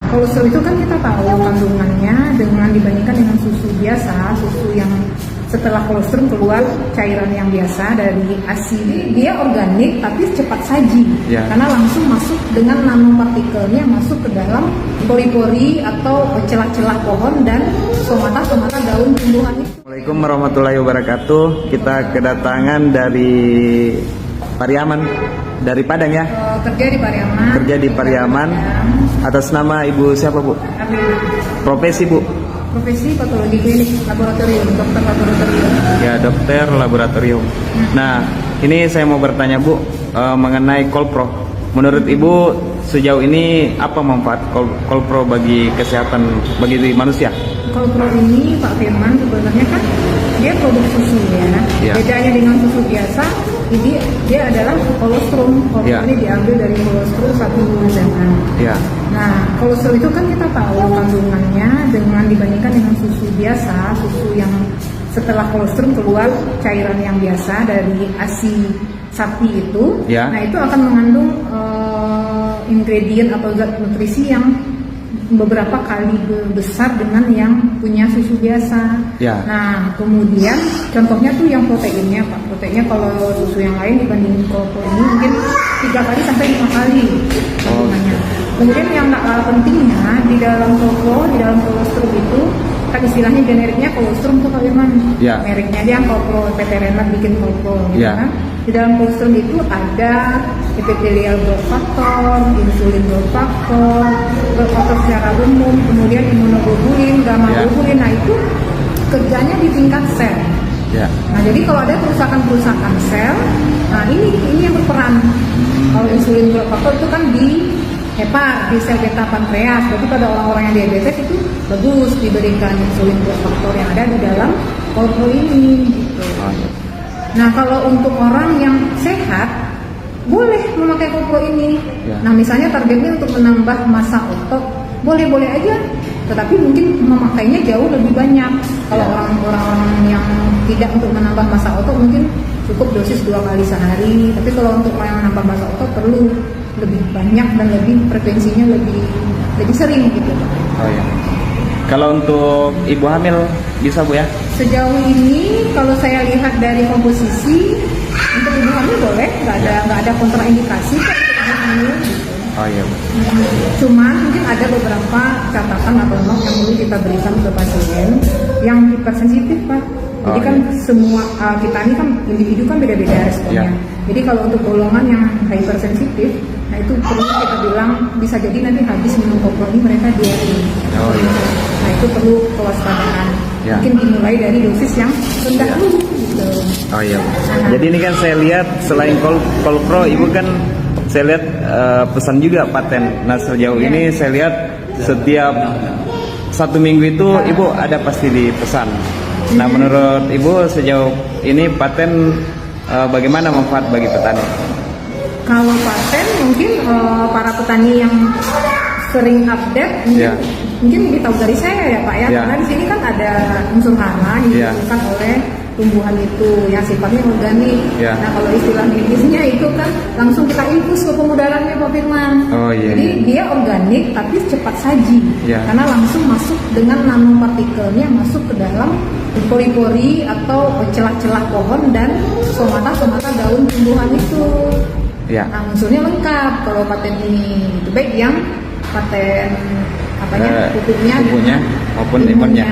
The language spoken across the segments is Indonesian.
Kolostrum itu kan kita tahu kandungannya dengan dibandingkan dengan susu biasa, susu yang setelah kolostrum keluar cairan yang biasa dari ASI, dia organik tapi cepat saji karena langsung masuk dengan nanopartikelnya masuk ke dalam pori-pori atau celah-celah pohon dan stomata-stomata daun tumbuhan itu. Assalamualaikum warahmatullahi wabarakatuh. Kita kedatangan dari Pariaman, dari Padang ya? Kerja di Pariaman. Kerja di Pariaman. Atas nama Ibu siapa, Bu? Amina. Profesi, Bu? Profesi patologi klinik laboratorium, dokter laboratorium. Ya, dokter laboratorium. Nah, ini saya mau bertanya, Bu, mengenai Kolpro. Menurut Ibu sejauh ini apa manfaat Kolpro bagi kesehatan bagi manusia? Kolpro ini Pak Firman sebenarnya kan dia produk susu ya. Bedanya dengan susu biasa, ini dia adalah kolostrum. Kolostrum ini diambil dari kolostrum sapi jantan. Nah, kolostrum itu kan kita tahu kandungannya dengan dibandingkan dengan susu biasa, susu yang setelah kolostrum keluar cairan yang biasa dari ASI sapi itu. Nah, itu akan mengandung ingredient atau zat nutrisi yang beberapa kali besar dengan yang punya susu biasa. Nah, kemudian contohnya tuh yang proteinnya, Pak. Proteinnya kalau susu yang lain dibandingin Kolpro ini mungkin 3 kali sampai 5 kali kandungannya. Kemudian yang nggak kalah pentingnya di dalam Kolpro, di dalam kolostrum itu kan istilahnya generiknya kolostrum tuh Pak Firman. Mereknya dia Kolpro, PT Renat bikin Kolpro gitu kan. Di dalam kolostrum itu ada epithelial growth factor, insulin growth factor secara umum, kemudian imunoglobulin, gamma globulin. Nah, itu kerjanya di tingkat sel. Nah, jadi kalau ada kerusakan sel, nah ini yang berperan. Kalau insulin growth factor itu kan di hepat, di sel beta pankreas. Berarti pada orang-orang yang diabetes itu bagus diberikan insulin growth factor yang ada di dalam Kolpro ini gitu. Nah, kalau untuk orang yang sehat boleh memakai Kolpro ini. Nah, misalnya targetnya untuk menambah massa otot, boleh-boleh aja. Tetapi mungkin memakainya jauh lebih banyak. Kalau orang-orang yang tidak untuk menambah massa otot mungkin cukup dosis 2 kali sehari. Tapi kalau untuk orang yang menambah massa otot perlu lebih banyak dan lebih frekuensinya lebih sering gitu. Kalau untuk ibu hamil bisa, Bu ya? Sejauh ini kalau saya lihat dari komposisi untuk ibu hamil boleh, nggak ada kontraindikasi kok untuk ibu hamil. Cuman mungkin ada beberapa catatan atau not yang perlu kita berikan ke pasien yang hipersensitif, Pak. Jadi kan semua kita ini kan individu kan beda-beda responnya. Jadi kalau untuk golongan yang hypersensitif, nah itu perlu kita bilang bisa jadi nanti habis minum Kolpro ini mereka diare. Nah, itu perlu kewaspadaan. Mungkin dimulai dari dosis yang rendah dulu gitu. Jadi ini kan saya lihat selain Kolpro, Ibu kan saya lihat pesan juga paten. Nah, sejauh ini saya lihat setiap 1 minggu itu Ibu ada pasti dipesan. Nah, menurut Ibu sejauh ini paten bagaimana manfaat bagi petani? Kalau paten mungkin para petani yang sering update mungkin lebih tahu dari saya ya Pak ya. Karena di sini kan ada unsur hara yang dibutuhkan oleh tumbuhan itu yang sifatnya organik. Nah, kalau istilah medisnya itu kan langsung kita infus ke pemudarannya Pak Firman. Jadi dia organik tapi cepat saji karena langsung masuk dengan nanopartikelnya masuk ke dalam pori-pori atau celah-celah pohon dan stomata-stomata daun tumbuhan itu. Nah, unsurnya lengkap kalau paten ini. Itu baik yang paten pupuknya maupun imunnya.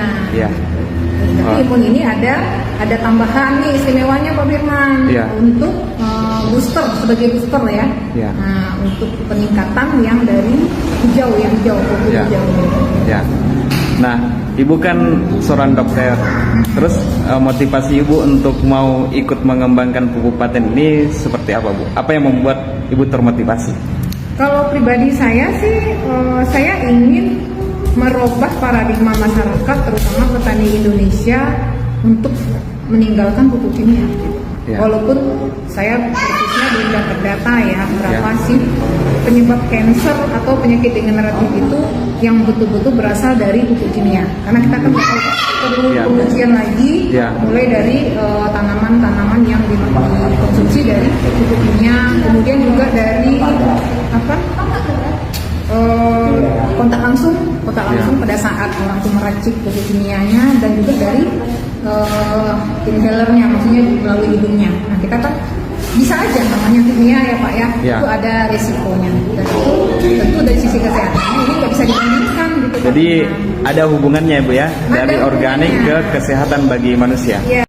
Tapi imun ini ada tambahan nih istimewanya Pak Firman untuk booster sebagai booster ya. Nah, untuk peningkatan yang dari hijau hijau. Nah, Ibu kan seorang dokter. Terus motivasi Ibu untuk mau ikut mengembangkan pupuk paten ini seperti apa, Bu? Apa yang membuat Ibu termotivasi? Kalau pribadi saya sih, saya ingin merubah paradigma masyarakat, terutama petani Indonesia, untuk meninggalkan pupuk kimia. Walaupun saya persisnya belum dapat data ya, berapa sih penyebab kanker atau penyakit degeneratif itu yang betul-betul berasal dari pupuk kimia. Karena kita kan perlu pengujian lagi, mulai dari tanaman-tanaman yang dikonsumsi dari pupuk kimia, kemudian juga dari kontak langsung pada saat orang itu meracik pupuk kimianya, dan juga dari inhalernya, maksudnya melalui hidungnya. Nah, kita kan bisa aja namanya kimia ya Pak ya, itu ada resikonya. Dan itu tentu dari sisi kesehatan ini nggak bisa dibandingkan gitu. Jadi ada hubungannya Bu ya, dari organik ke kesehatan bagi manusia.